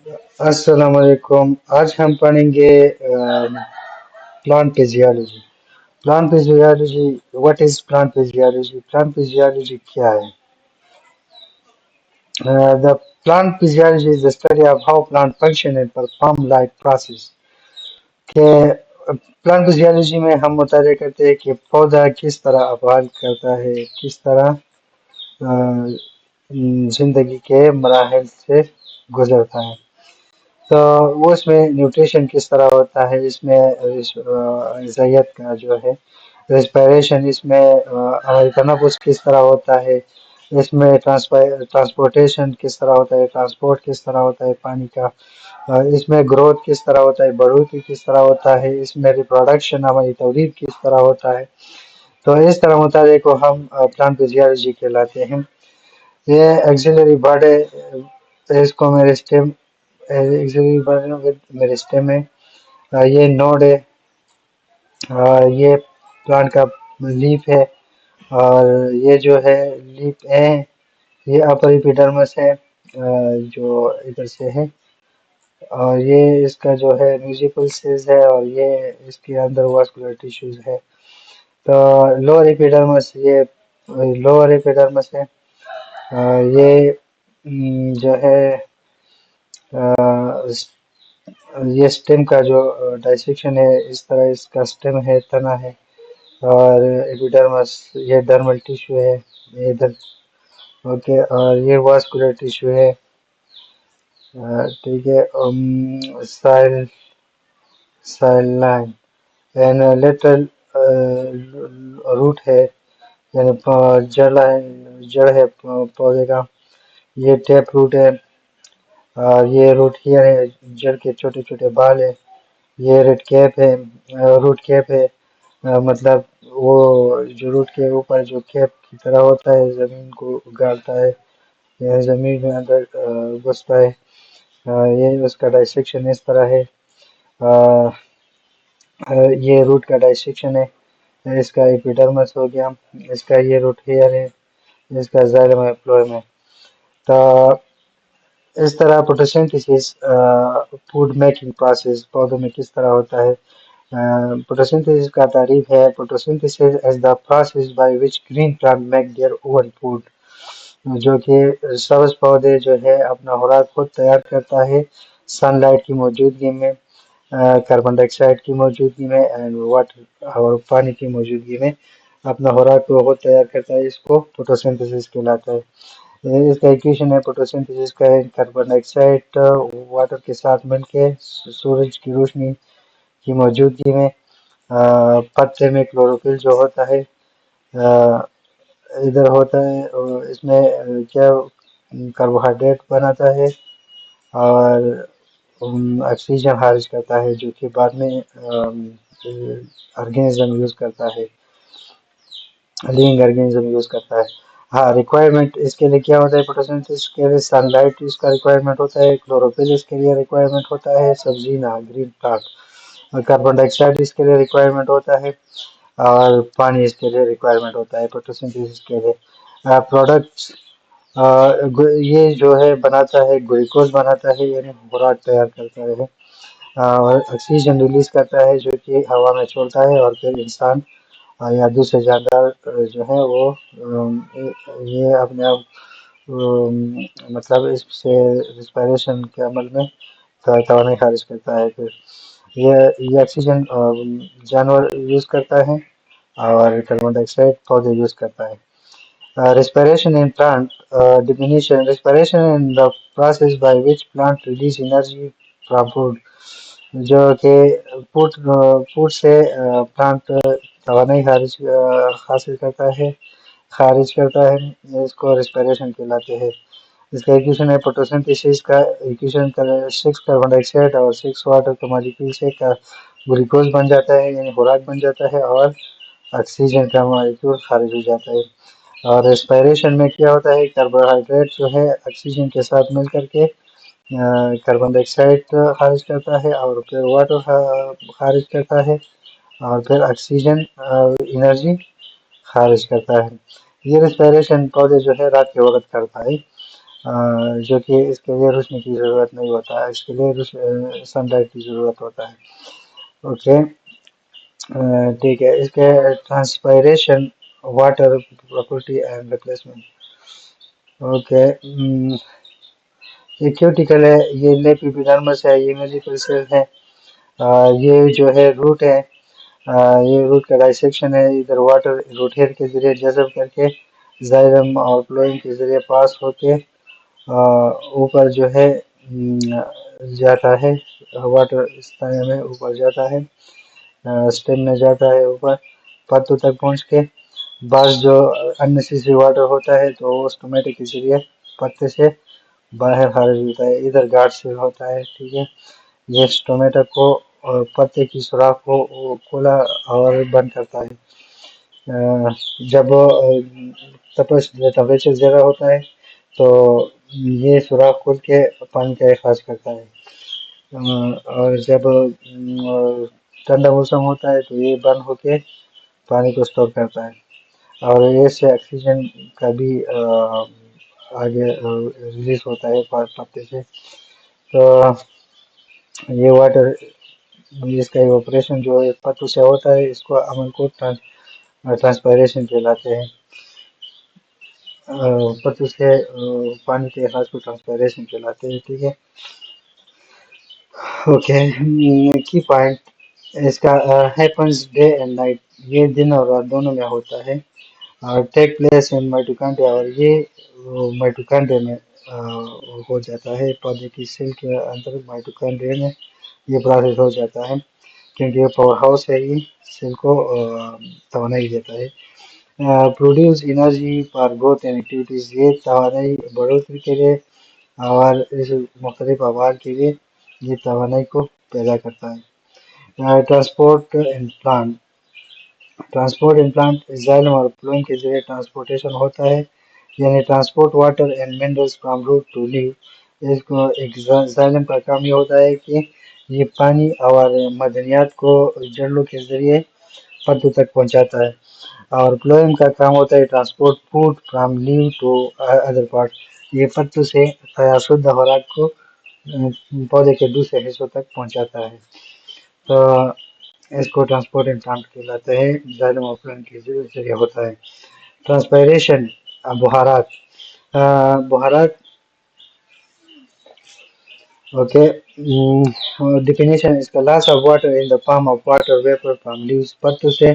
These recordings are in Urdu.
السلام علیکم، آج ہم پڑھیں گے plant physiology. Plant physiology, what is plant physiology? Plant physiology کیا ہے؟ The plant physiology is the study of how plant function and perform life process. کہ پلانٹ فزیالوجی میں ہم مطالعہ کرتے ہیں کہ پودا کس طرح افعال کرتا ہے، کس طرح زندگی کے مراحل سے گزرتا ہے۔ تو وہ اس میں نیوٹریشن کس طرح ہوتا ہے، اس میں غذائیت کا جو ہے ریسپائریشن، اس میں ہماری تنفس کس طرح ہوتا ہے، اس میں ٹرانسپورٹیشن کس طرح ہوتا ہے، ٹرانسپورٹ کس طرح ہوتا ہے پانی کا، اس میں گروتھ کس طرح ہوتا ہے، بڑھوتری کس طرح ہوتا ہے، اس میں ریپروڈکشن ہماری تولید کس طرح ہوتا ہے۔ تو اس طرح مطالعے کو ہم پلانٹ فزیالوجی کہلاتے ہیں۔ یہ ایکسیلری باڈی، اس کو میرے اسٹیم ہے، یہ نوڈ ہے، یہ پلانٹ کا لیف ہے، اور یہ جو ہے لیف ہے، یہ اپر ایپیڈرمس ہے جو ادھر سے ہے، اور یہ اس کا جو ہے میوزیکل سیز ہے، اور یہ اس کے اندر واسکولر ٹیشوز ہے۔ تو لوور ایپیڈرمس، یہ لوور ایپیڈرمس ہے، یہ جو ہے یہ سٹیم کا جو ڈائسیکشن ہے، اس طرح اس کا سٹیم ہے، تنا ہے، اور ایپیڈرمس یہ ڈرمل ٹیشو ہے، یہ ادھر اوکے، اور یہ واسکولر ٹیشو ہے، ٹھیک ہے۔ سائل لائن اینڈ لیٹرل روٹ ہے، یعنی جڑ ہے پودے کا، یہ ٹیپ روٹ ہے، اور یہ روٹ ہیئر ہے، جڑ کے چھوٹے چھوٹے بال ہے، یہ روٹ کیپ ہے، روٹ کیپ ہے، مطلب وہ جو روٹ کے اوپر جو کیپ کی طرح ہوتا ہے، زمین کو گالتا ہے، یہ زمین میں اندر گھستا ہے، یہ اس کا ڈائسیکشن اس طرح ہے، یہ روٹ کا ڈائسیکشن ہے، اس کا ایپیڈرمس ہو گیا، اس کا یہ روٹ ہیئر ہے، اس کا زائلم ہے، فلوئم ہے۔ تو اس طرح فوٹوسنتھسس، فوڈ میکنگ پروسیس پودوں میں کس طرح ہوتا ہے۔ فوٹوسنتھسس کا تعریف ہے، photosynthesis is the process by which green plant make their own food, جو کہ سبز پودے جو ہے اپنا خوراک خود تیار کرتا ہے سن لائٹ کی موجودگی میں، کاربن ڈائی آکسائڈ کی موجودگی میں، اینڈ واٹر اور پانی کی موجودگی میں اپنا خوراک کو خود تیار کرتا ہے، اس کو فوٹوسنتھسس کہلاتا ہے۔ اس کا ایکویشن ہے فوٹوسنتھسس کا ہے، کاربن ڈائی آکسائڈ واٹر کے ساتھ مل کے سورج کی روشنی کی موجودگی میں پتے میں کلوروفل جو ہوتا ہے ادھر ہوتا ہے، اور اس میں کیا کاربوہائیڈریٹ بناتا ہے اور آکسیجن خارج کرتا ہے، جو کہ بعد میں آرگینزم یوز کرتا ہے، لونگ آرگینزم یوز کرتا ہے۔ ہاں، ریکوائرمنٹ اس کے لیے کیا ہوتا ہے، فوٹوسنتھسس کے لیے سن لائٹ اس کا ریکوائرمنٹ ہوتا ہے، کلوروفل اس کے لیے ریکوائرمنٹ ہوتا ہے، سبزی نہ گرین پلانٹ، اور کاربن ڈائی آکسائڈ اس کے لیے ریکوائرمنٹ ہوتا ہے، اور پانی اس کے لیے ریکوائرمنٹ ہوتا ہے فوٹوسنتھسس کے لیے۔ پروڈکٹس یہ جو ہے بناتا ہے، گلوکوز بناتا ہے، یعنی خوراک تیار کرتا ہے، اور آکسیجن ریلیز کرتا ہے جو کہ ہوا میں چھوڑتا ہے، اور پھر انسان یا دوسرے جاندار جو ہے وہ یہ اپنے آپ مطلب اس سے ریسپائریشن کے عمل میں توانائی خارج کرتا ہے، پھر یہ آکسیجن جانور یوز کرتا ہے، اور کاربن ڈائی آکسائڈ پودے یوز کرتا ہے۔ Respiration in plant definition: respiration in the process by which plant release energy from food، جو کہ فوڈ سے پلانٹ توانائی حاصل کرتا ہے، خارج کرتا ہے، اس کو ریسپائریشن کہلاتے ہیں۔ اس کا ایکویشن ہے فوٹوسنتھسس کا ایکویشن 6 کاربن ڈائی آکسائڈ اور 6 واٹر کا مالیکول سے گلوکوز بن جاتا ہے، یعنی خوراک بن جاتا ہے، اور آکسیجن کا مالیکول خارج ہو جاتا ہے۔ اور ریسپائریشن میں کیا ہوتا ہے، کاربوہائیڈریٹ جو ہے آکسیجن کے ساتھ مل کر کے کاربن ڈائی آکسائڈ خارج کرتا ہے، اور پھر واٹر خارج کرتا ہے، اور پھر آکسیجن انرجی خارج کرتا ہے۔ یہ ریسپائریشن پودے جو ہے رات کے وقت کرتا ہے۔ جو کہ اس کے لیے روشنی کی ضرورت نہیں ہوتا ہے، اس کے لیے سن لائٹ کی ضرورت ہوتا ہے. اوکے، ٹھیک ہے. اس کے transpiration water property and replacement. Okay, یہ کیوٹیکل ہے، یہ لیپیڈرمس ہے، یہ میڈیکل سیل ہے. یہ جو ہے روٹ ہے، یہ روٹ کا ڈائسیکشن ہے. ادھر واٹر روٹ ہیئر کے ذریعے جذب کر کے زائلم اور فلوئم کے ذریعے پاس ہو کے اوپر جو ہے جاتا ہے. واٹر اس طرح میں اوپر جاتا ہے، اسٹیم میں جاتا ہے اوپر پتوں تک پہنچ کے. بعض جو اننیسیسری واٹر ہوتا ہے تو وہ اسٹومیٹک کے ذریعے پتے سے باہر خارج ہوتا ہے. ادھر گارڈ سے ہوتا ہے. ٹھیک ہے، یہ اسٹومیٹک کو اور پتے کی سوراخ کو وہ کھولا اور بند کرتا ہے. جب ٹمپریچر زیادہ ہوتا ہے تو یہ سوراخ کھول کے پانی کا اخراج کرتا ہے. اور جب ٹھنڈا موسم ہوتا ہے تو یہ بند ہو کے پانی کو اسٹور کرتا ہے. اور یہ سے آکسیجن کا بھی آگے ریلیز ہوتا ہے پتے سے. تو یہ واٹر، اس کا ایوپریشن جو پتوں سے ہوتا ہے، اس کو عمل کو ٹرانسپائریشن کہلاتے ہیں. پتوں سے پانی کے اخراج کو ٹرانسپائریشن کہلاتے ہیں. ٹھیک ہے، اوکے. کی پوائنٹ اس کا ہیپنس ڈے اینڈ نائٹ، یہ دن اور رات دونوں میں ہوتا ہے. ٹیک پلیس ان مائٹوکانڈریا، اور یہ مائٹوکانڈریا میں ہو جاتا ہے. پودے کی سیل کے اندر مائٹوکانڈریا میں یہ پروسیس ہو جاتا ہے، کیونکہ یہ پاور ہاؤس ہے. یہ سیل کو توانائی دیتا ہے. Produce energy for growth and activities, یہ توانائی بڑھوتری کے لیے اور اس مختلف اعمال کے لیے یہ توانائی کو پیدا کرتا ہے. Transport and plant, transport in plant xylem اور فلوئم کے ذریعے ٹرانسپورٹیشن ہوتا ہے، یعنی transport water and minerals from root to leave. اس کو ایک زائلم کا کام یہ ہوتا ہے کہ یہ پانی اور معدنیات کو جڑوں کے ذریعے پتوں تک پہنچاتا ہے. اور فلوئم کا کام ہوتا ہے transport food from leaf to other part, یہ پتوں سے شدھ خوراک کو پودے کے دوسرے حصوں تک پہنچاتا ہے. تو اس کو ٹرانسپورٹ پلانٹ کہلاتے ہیں، زائلم اور فلوئم کے ذریعے ہوتا ہے. ٹرانسپائریشن، بہارات. بہارات، اوکے. ڈیفینیشن اس کا loss of water in the form of water vapour from leaves, پتوں سے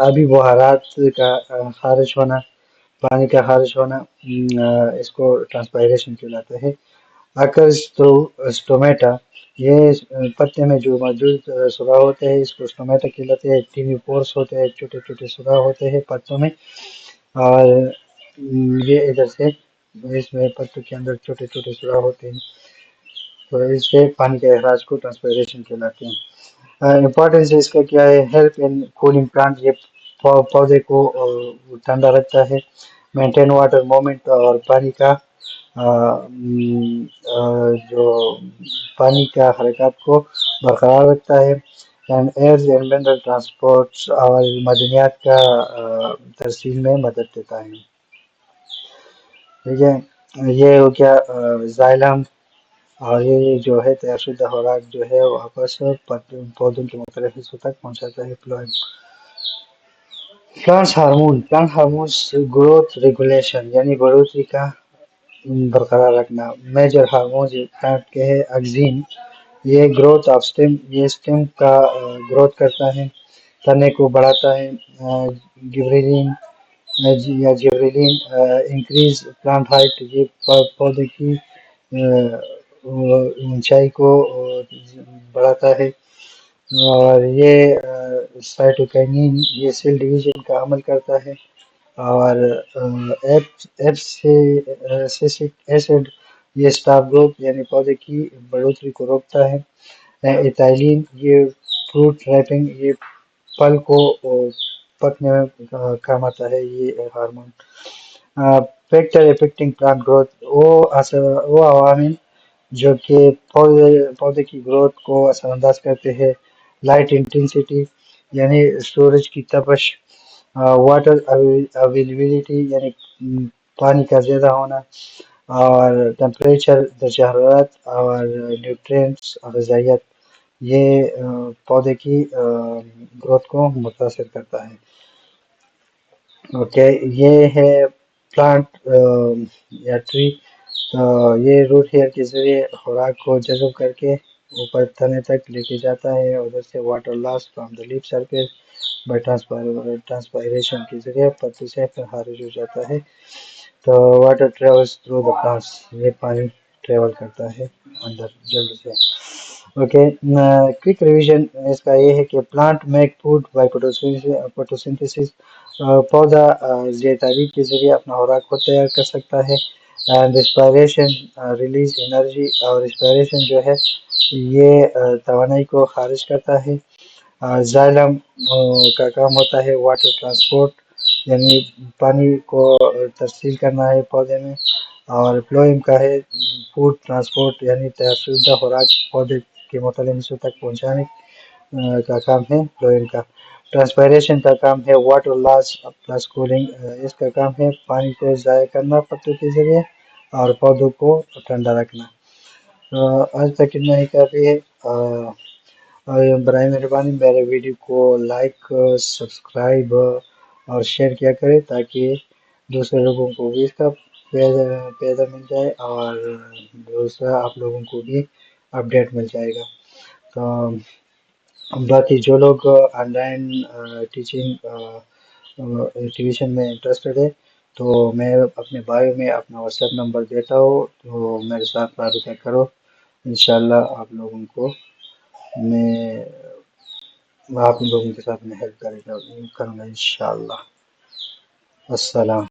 آبی بہارات کا خارج ہونا، پانی کا خارج ہونا، اس کو ٹرانسپائریشن کہلاتا ہے. اکرز تھرو اسٹومیٹا، یہ پتے میں جو موجود سوراخ ہوتے ہیں اس کو اسٹومیٹا کہلاتے ہیں. ٹینی پورس ہوتے ہیں، چھوٹے چھوٹے سوراخ ہوتے ہیں پتوں میں، اور یہ ادھر سے اس میں پتوں کے اندر چھوٹے چھوٹے سوراخ ہوتے ہیں. تو اس سے پانی کے اخراج کو ٹرانسپائریشن کہلاتے ہیں. امپورٹینس اس کا کیا ہے؟ ہیلپ ان کولنگ پلانٹ، یہ پودے کو ٹھنڈا رکھتا ہے. مینٹین واٹر موومنٹ، اور پانی کا جو پانی کا حرکات کو برقرار رکھتا ہے. And years and mineral transports, اور معدنیات کا ترسیل میں مدد دیتا ہے. ٹھیک ہے، یہ ہو گیا زائلم. اور یہ جو ہے شدہ خوراک جو ہے واپس پودوں کے مختلف حصوں تک پہنچاتا ہے. Plants hormone, plant hormones growth regulation, یعنی بڑھوتری کا برقرار رکھنا. میجر ہارمونز پلانٹ کے ہے اگزین، یہ گروتھ آف اسٹیم، یہ اسٹیم کا گروتھ کرتا ہے، تنے کو بڑھاتا ہے. گبریلین یا جبریلین انکریز پلانٹ ہائٹ، یہ پودے کی اونچائی کو بڑھاتا ہے. اور یہ سائٹوکائنین، یہ سیل ڈویژن کا عمل کرتا ہے. اور ایبسیسک ایسڈ، یہ اسٹاف گروتھ یعنی پودے کی بڑھوتری کو روکتا ہے. ایتھائلین، یہ فروٹ ریپنگ، یہ پھل کو پکنے میں کام آتا ہے یہ hormone. Factor affecting plant growth, وہ عوامل جو کہ پودے کی گروتھ کو اثر انداز کرتے ہیں. لائٹ انٹینسٹی، یعنی سورج کی تپش. واٹر اویلیبلٹی، یعنی پانی کا زیادہ ہونا اور ٹمپریچر، درجہ حرارت اور نیوٹرینٹس اور غذائیت، یہ پودے کی گروتھ کو متاثر کرتا ہے۔ اوکے، یہ ہے پلانٹ یا ٹری، یہ روٹ ہیئر کے ذریعے خوراک کو جذب کر کے اوپر تنے تک لے کے جاتا ہے، ادھر سے water loss from the leaf surface by transpiration کے ذریعے پتے سے پھر خارج ہو جاتا ہے۔ تو water travels through the plants, یہ پانی ٹریول کرتا ہے اندر جلد سے۔ اوکے، کوئک ریویژن اس کا یہ ہے کہ پلانٹ میک فوڈ بائی فوٹوسنتھسس، پودا زیر تحریک کے ذریعے اپنا خوراک کو تیار کر سکتا ہے۔ اینڈ ریسپائریشن ریلیز انرجی، اور ریسپائریشن جو ہے یہ توانائی کو خارج کرتا ہے۔ زائلم کا کام ہوتا ہے واٹر ٹرانسپورٹ، یعنی پانی کو ترسیل کرنا ہے پودے میں، اور فلوئم کا ہے فوڈ ٹرانسپورٹ، یعنی تیار شدہ خوراک پودے کے مختلف حصوں تک پہنچانے کا کام ہے فلوئم کا۔ ٹرانسپائریشن کا کام ہے واٹر لاس پلس کولنگ، اس کا کام ہے پانی کو ضائع کرنا پتوں کے ذریعے اور پودوں کو ٹھنڈا رکھنا۔ آج تک اتنا ہی کافی ہے۔ برائے مہربانی میرے ویڈیو کو لائک، سبسکرائب اور شیئر کیا کرے تاکہ دوسرے لوگوں کو بھی اس کا فائدہ مل جائے، اور دوسرا آپ لوگوں کو بھی اپڈیٹ مل جائے گا۔ تو باقی جو لوگ آن لائن ٹیچنگ ٹیوشن میں انٹرسٹڈ ہے، تو میں اپنے بایو میں اپنا واٹس ایپ نمبر دیتا ہوں، تو میرے ساتھ رابطہ کرو، انشاءاللہ آپ لوگوں کو میں آپ لوگوں کے ساتھ میں ہیلپ کروں گا انشاءاللہ۔ السلام۔